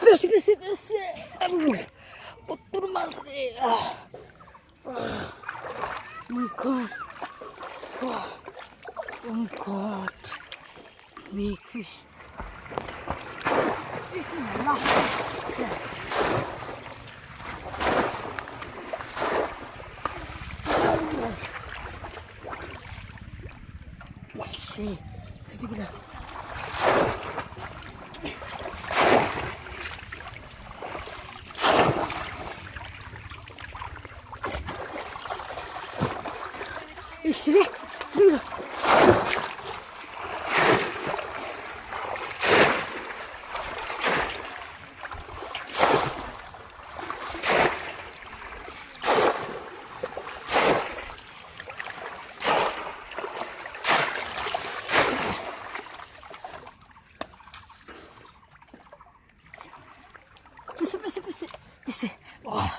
বেশি বেশি বেশি কত মাছ রে my god oh my god big fish Bismillah şey sütü bile İşte şurada. Pisi. Oh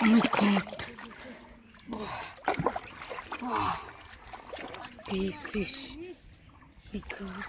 my god. Oh. Big fish. Big god.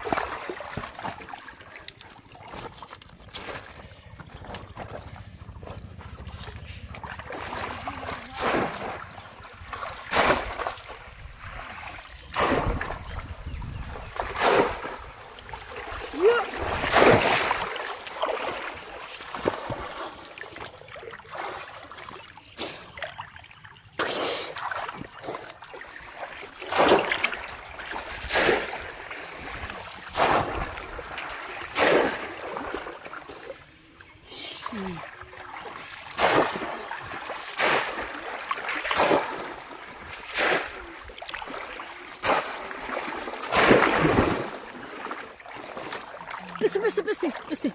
Besi.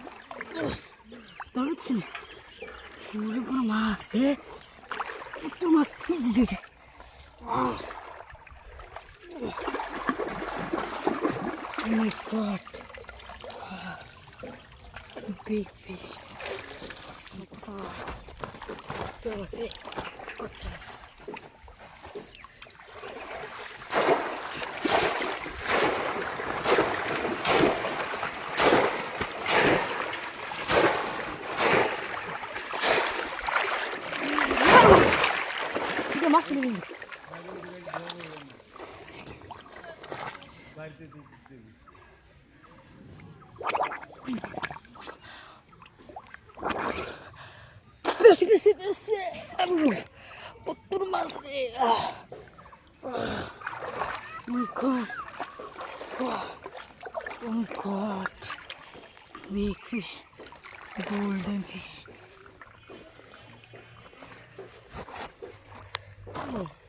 Dapat sini. Ini pun mas deh. Itu mas tinggi deh. Oh my god. Big fish. Tuh sih. Kocak. Masih ini. Besi. Kot mas রে my god. Oh my god. Big fish. Golden fish. Oh.